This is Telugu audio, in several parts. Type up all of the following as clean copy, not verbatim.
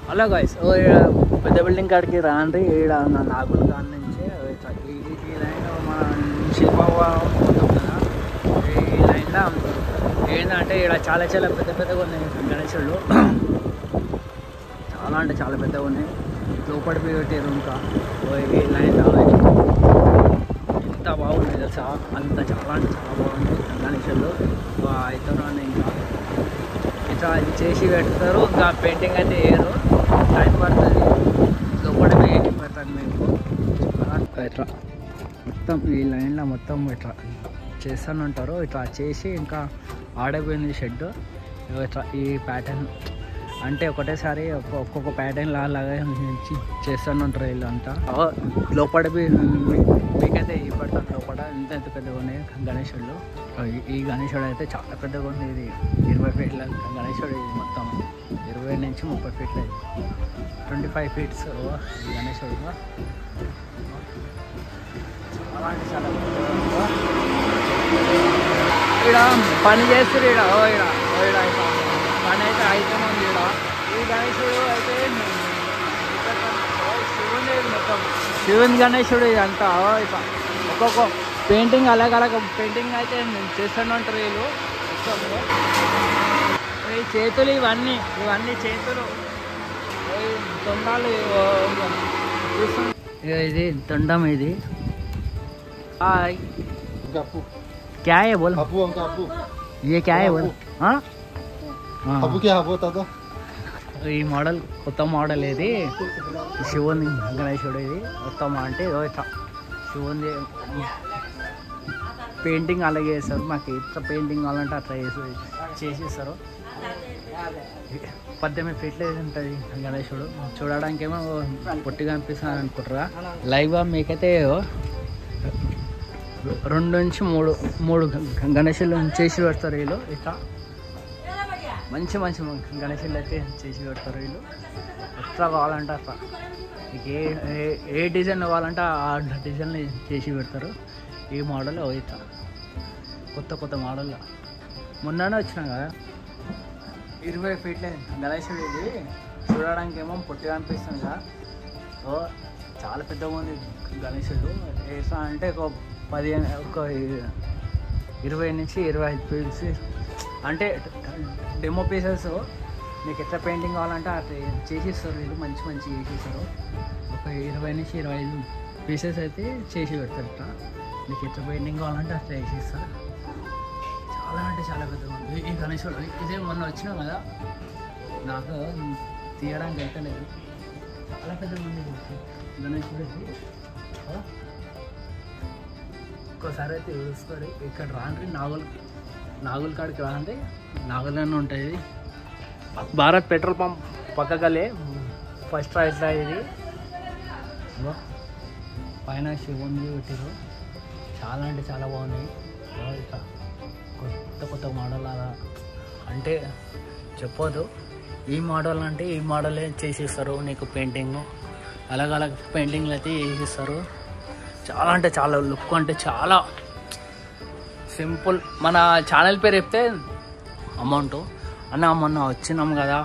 హలో గాయ్స్, పెద్ద బిల్డింగ్ కాడికి రాండి. ఈడ నాగుల కాడ నుంచి ఈ లైన్లో మన శిల్పవ్వ పోతాం కదా. ఈ లైన్లో ఏంటంటే ఇక్కడ చాలా చాలా పెద్ద పెద్దగా ఉన్నాయి గణేశుళ్ళు. చాలా అంటే చాలా పెద్దగా ఉన్నాయి. లోపడి పెట్టారు. ఇంకా ఈ లైన్లో ఎంత బాగుంది తెలుసా, అంత చాలా అంటే చాలా బాగుంది గణేశుళ్ళు. అవుతారు అని ఇంకా ఇట్లా చేసి పెడతారు. ఇంకా పెయింటింగ్ అయితే వేయరు, టైం పడుతుంది. లోపల పెయింటింగ్ పెడతారు మీకు. ఇట్లా మొత్తం ఈ లైన్లో మొత్తం ఇట్లా చేస్తూనే ఉంటారు. ఇట్లా చేసి ఇంకా ఆడపోయింది షెడ్. ఇట్లా ఈ ప్యాటర్న్ అంటే ఒకటేసారి ఒక్కొక్క ప్యాటర్న్ లాగా చేస్తూనే ఉంటారు వీళ్ళంతా. లోపల మీకైతే ఈ పడతాను లోపల ఎంత పెద్దగా ఉన్నాయి గణేశుళ్ళు. ఈ గణేశుడు అయితే చాలా పెద్దగా ఉంది. ఇది 20 ఫీట్ల గణేశుడు. ఇది మొత్తం 20 నుంచి 30 ఫీట్ల, 25 ఫీట్స్ ఈ గణేశుడు. చాలా అంటే చాలా ఇక్కడ పని చేస్తారు. ఇక్కడ పని అయితే అవుతూనే ఉంది. ఇక్కడ ఈ గణేశుడు అయితే శివుని మొత్తం శివుని గణేశుడు ఇదంతా. ఇట్లా ఒక్కొక్క పెయింటింగ్ అలాగ పెయింటింగ్ అయితే చేస్తూనే ఉంటారు వీళ్ళు. ఈ చేతులు ఇవన్నీ చేతులు తొండాలు ఇది తొండం. ఇది क्या है बोल, ये क्या है बोल. ఈ మోడల్ కొత్త మోడల్. ఇది శివుని గణేశుడు. ఇది మొత్తం అంటే శివుని పెయింటింగ్ అలాగే చేస్తారు. మాకు ఎట్లా పెయింటింగ్ కావాలంటే అట్లా చేసేస్తారు. 18 ఫీట్లు ఉంటుంది గణేశుడు. చూడడానికి ఏమో పొట్టిగా అనిపిస్తుంది అనుకుంటారా. లైవ్గా మీకైతే 2 నుంచి 3 గణేశులు చేసి పెడతారు వీళ్ళు. ఇట్లా మంచి గణేశులు అయితే చేసి పెడతారు వీళ్ళు. ఎట్లా కావాలంటే అట్లా మీకు ఏ డిజైన్ కావాలంటే ఆ డిజైన్ని చేసి పెడతారు. ఈ మోడల్ ఇట్లా కొత్త మోడల్లో మొన్ననే వచ్చినాం కదా. 20 ఫీట్లే గణేశుడు. ఇది చూడడానికి ఏమో పొట్టిగా అనిపిస్తుంది కదా. చాలా పెద్దగా ఉంది గణేశుడు. ఎట్లా అంటే ఒక 20 నుంచి 25 పీసెస్ అంటే డెమో పీసెస్. మీకు ఎట్లా పెయింటింగ్ కావాలంటే అట్లా చేసిస్తారు వీళ్ళు. మంచి చేసేస్తారు. ఒక 20 నుంచి 25 పీసెస్ అయితే చేసి పెడతారు. ఇట్లా మీకు ఎట్లా పెయింటింగ్ కావాలంటే అట్లా చేసిస్తారు. చాలా అంటే చాలా పెద్దగా ఉంది ఈ గణేశుడు. ఇదే మొన్న వచ్చినాం కదా, నాకు తీయడానికి అయితే లేదు. చాలా పెద్దగా ఉంది గణేశుడు. ఒక్కోసారి అయితే చూసుకోండి. ఇక్కడ రాండి, నాగుల కాడికి రాండి. నాగులనే ఉంటుంది. భారత్ పెట్రోల్ పంప్ పక్కగలే ఫస్ట్ రైట్ ఇది. పైన శివుని పెట్టారు. చాలా అంటే చాలా బాగున్నాయి. ఇట్లా కొత్త మోడల్ అలా అంటే చెప్పొద్దు. ఈ మోడల్ అంటే ఈ మోడలే చేసిస్తారు నీకు పెయింటింగ్. అలాగ పెయింటింగ్లు అయితే చేసిస్తారు. చాలా అంటే చాలా లుక్ అంటే చాలా సింపుల్. మన ఛానల్ పేరు చెప్తే అమౌంట్ అన్న మొన్న వచ్చినాం కదా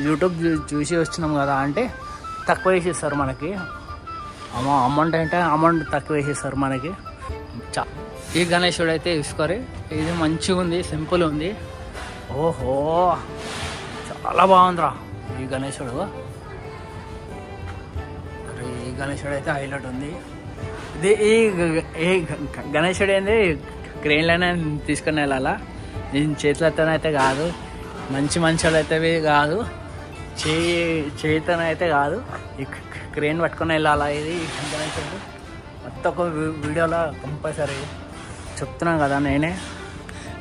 యూట్యూబ్ చూసి వచ్చినాం కదా అంటే తక్కువ వేసిస్తారు మనకి. అమౌంట్ అంటే అమౌంట్ తక్కువ వేసిస్తారు మనకి. ఈ గణేశుడు అయితే తీసుకోరు. ఇది మంచిగా ఉంది, సింపుల్ ఉంది. ఓహో చాలా బాగుందిరా ఈ గణేశుడు. ఈ గణేశుడు అయితే హైలైట్ ఉంది. ఇది ఈ గణేశుడు ఏంది క్రెయిన్లోనే తీసుకుని వెళ్ళాలా. దీని చేతులతోనైతే కాదు, మంచోళ్ళైతే కాదు, చేతితోనైతే కాదు, ఈ క్రెయిన్ పట్టుకొని వెళ్ళాలా. ఇది గణేశుడు మొత్తం ఒక వీడియోలో కంపల్సరీ చెప్తున్నాను కదా నేనే.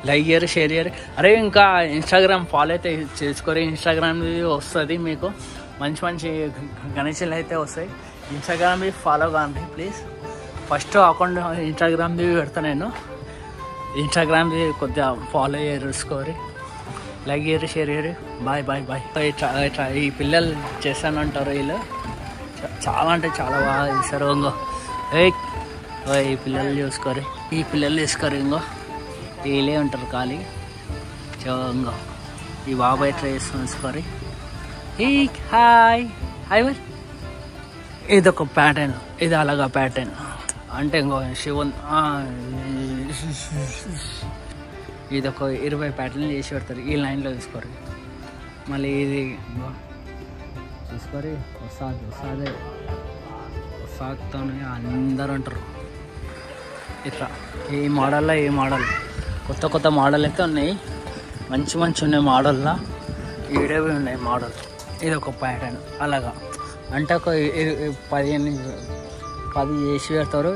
లైక్ చేయరు, షేర్ చేయరు. అరే ఇంకా ఇన్స్టాగ్రామ్ ఫాలో అయితే చేసుకోరు. ఇన్స్టాగ్రామ్ వస్తుంది మీకు మంచి గణేశులు అయితే వస్తాయి. ఇన్స్టాగ్రామ్ ఫాలో కాండి ప్లీజ్. ఫస్ట్ అకౌంట్ ఇన్స్టాగ్రామ్ది పెడతా నేను. ఇన్స్టాగ్రామ్ది కొద్దిగా ఫాలో చేసుకోరు, లైక్ చేయరు, షేర్ చేయరు. బాయ్. ఇట్లా ఈ పిల్లలు చేస్తానంటారు వీళ్ళు. చాలా అంటే చాలా బాగా చేస్తారు. ఇంకో ఈ పిల్లలు చూసుకోరు, ఈ పిల్లలు తీసుకోరు. ఇంకో వీళ్ళే ఉంటారు ఖాళీ. ఇంకో ఈ బాబాయ్ ట్రై చేస్తున్నాను సారీ. హాయ్ హాయ్ మరి. ఇదొక ప్యాటర్న్, ఇది అలాగా ప్యాటర్న్ అంటే ఇంకో శివన్ ఇదొక 20 ప్యాటర్న్లు చేసి పెడతారు ఈ లైన్లో తీసుకోరు. మళ్ళీ ఇది చూసుకోరి వస్తాదతోనే అందరూ అంటారు. ఇట్లా ఈ మోడల్లో ఏ మోడల్ కొత్త మోడల్ అయితే ఉన్నాయి, మంచి ఉన్నాయి మోడల్లో. ఈడేవి ఉన్నాయి మోడల్. ఇది ఒక ప్యాటర్న్ అలాగా అంటే ఒక 10 చేసి పెడతారు.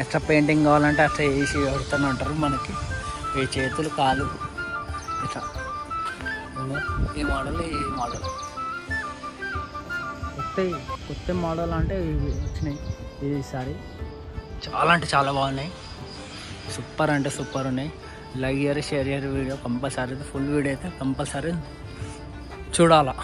ఎట్లా పెయింటింగ్ కావాలంటే అట్లా వేసి పెడతాను అంటారు. మనకి ఈ చేతులు కాలు ఇట్లా ఈ మోడల్ కొత్త మోడల్ అంటే ఇవి వచ్చినాయి ఈసారి. చాలా అంటే చాలా బాగున్నాయి, సూపర్ అంటే సూపర్ ఉన్నాయి. లైక్ చేయరు, షేర్ చేయరు వీడియో కంపల్సరీ. ఫుల్ వీడియో అయితే కంపల్సరీ చూడాలా.